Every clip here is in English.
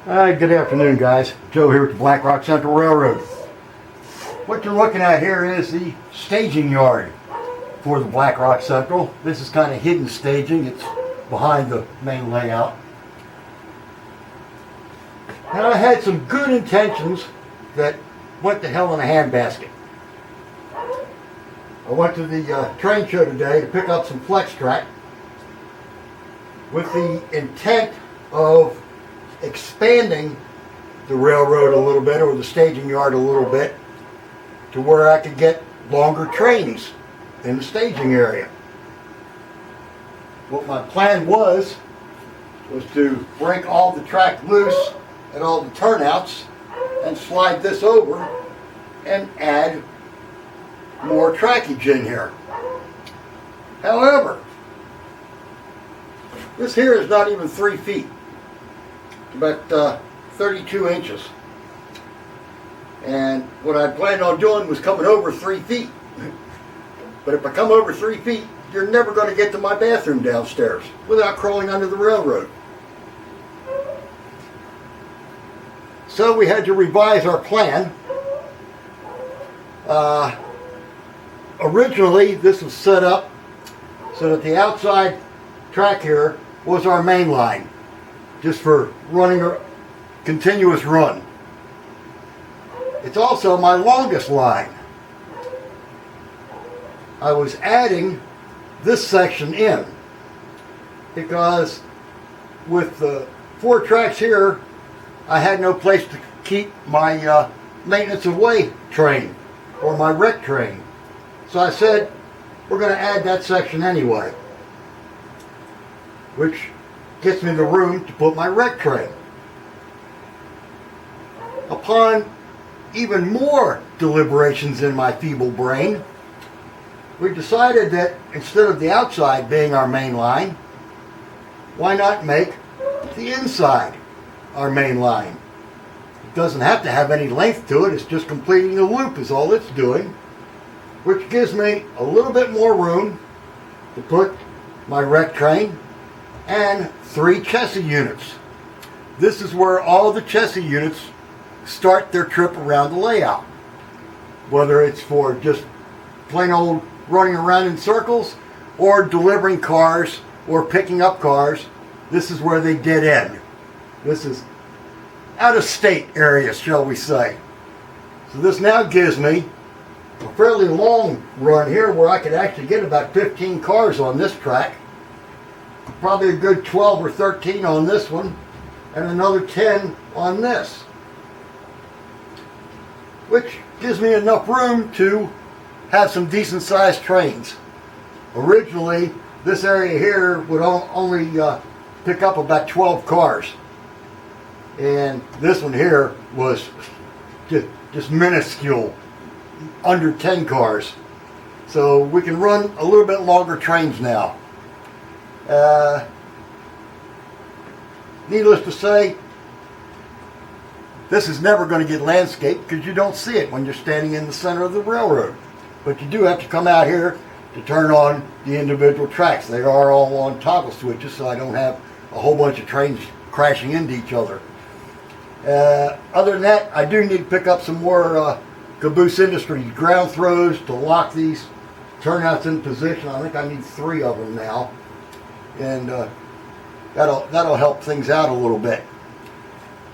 Good afternoon, guys. Joe here with the Black Rock Central Railroad. What you're looking at here is the staging yard for the Black Rock Central. This is kind of hidden staging. It's behind the main layout. And I had some good intentions that went to hell in a handbasket. I went to the train show today to pick up some flex track with the intent of expanding the railroad a little bit, or the staging yard a little bit, to where I could get longer trains in the staging area. What my plan was to break all the track loose at all the turnouts and slide this over and add more trackage in here. However, this here is not even 3 feet. About 32 inches. And what I planned on doing was coming over 3 feet. But if I come over 3 feet, you're never going to get to my bathroom downstairs without crawling under the railroad. So we had to revise our plan. Originally, this was set up so that the outside track here was our main line, just for running a continuous run. It's also my longest line. I was adding this section in because with the 4 tracks here, I had no place to keep my maintenance of way train or my wreck train. So I said, we're going to add that section anyway, which gets me the room to put my wreck train. Upon even more deliberations in my feeble brain, we decided that instead of the outside being our main line, why not make the inside our main line? It doesn't have to have any length to it, it's just completing a loop is all it's doing, which gives me a little bit more room to put my wreck train and 3 chassis units. This is where all the chassis units start their trip around the layout. Whether it's for just plain old running around in circles or delivering cars or picking up cars, this is where they dead end. This is out of state area, shall we say. So this now gives me a fairly long run here where I could actually get about 15 cars on this track. Probably a good 12 or 13 on this one, and another 10 on this, which gives me enough room to have some decent sized trains. Originally, this area here would only pick up about 12 cars, and this one here was just minuscule, under 10 cars. So we can run a little bit longer trains now. Needless to say, this is never going to get landscaped because you don't see it when you're standing in the center of the railroad. But you do have to come out here to turn on the individual tracks. They are all on toggle switches, so I don't have a whole bunch of trains crashing into each other. Other than that, I do need to pick up some more Caboose Industries ground throws to lock these turnouts in position. I think I need 3 of them now. And that'll help things out a little bit.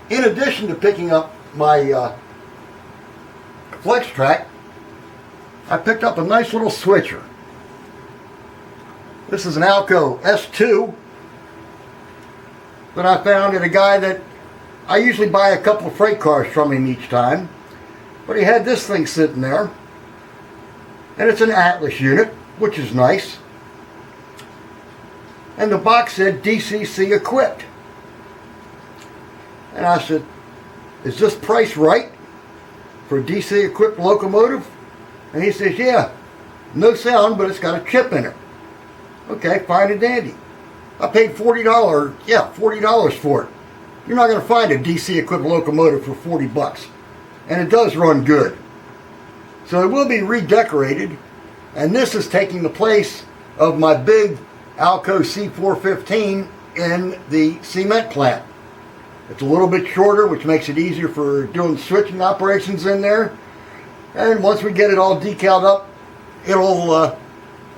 In addition to picking up my flex track, I picked up a nice little switcher. This is an Alco S2 that I found at a guy that I usually buy a couple of freight cars from him each time, but he had this thing sitting there, and it's an Atlas unit, which is nice. And the box said DCC equipped. And I said, is this price right for a DC equipped locomotive? And he says, yeah, no sound, but it's got a chip in it. Okay, fine and dandy. I paid $40 for it. You're not going to find a DC equipped locomotive for 40 bucks. And it does run good. So it will be redecorated, and this is taking the place of my big Alco C415 in the cement plant. It's a little bit shorter, which makes it easier for doing switching operations in there. And once we get it all decaled up, it'll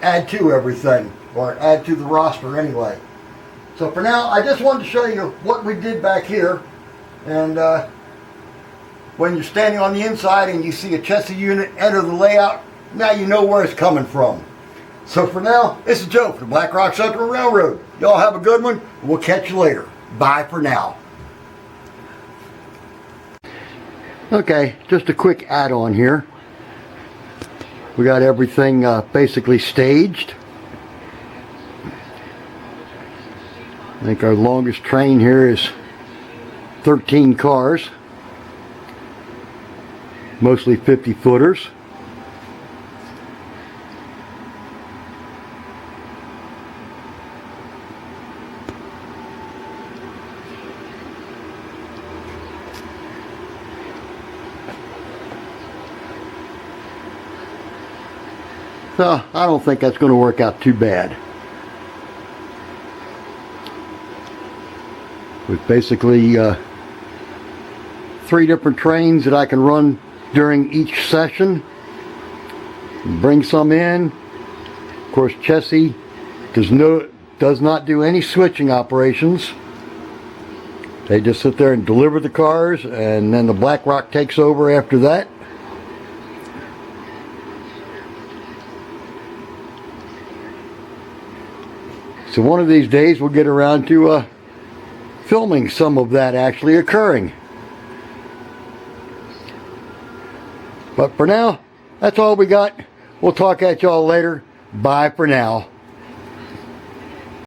add to everything, or add to the roster anyway. So for now, I just wanted to show you what we did back here. And when you're standing on the inside and you see a chassis unit enter the layout, now you know where it's coming from. So for now, this is Joe for the Black Rock Central Railroad. Y'all have a good one. We'll catch you later. Bye for now. Okay, just a quick add-on here. We got everything basically staged. I think our longest train here is 13 cars, mostly 50-footers. So I don't think that's going to work out too bad. With basically 3 different trains that I can run during each session. Bring some in. Of course, chassis does not do any switching operations. They just sit there and deliver the cars, and then the Black Rock takes over after that. So one of these days we'll get around to filming some of that actually occurring. But for now, that's all we got. We'll talk at y'all later. Bye for now.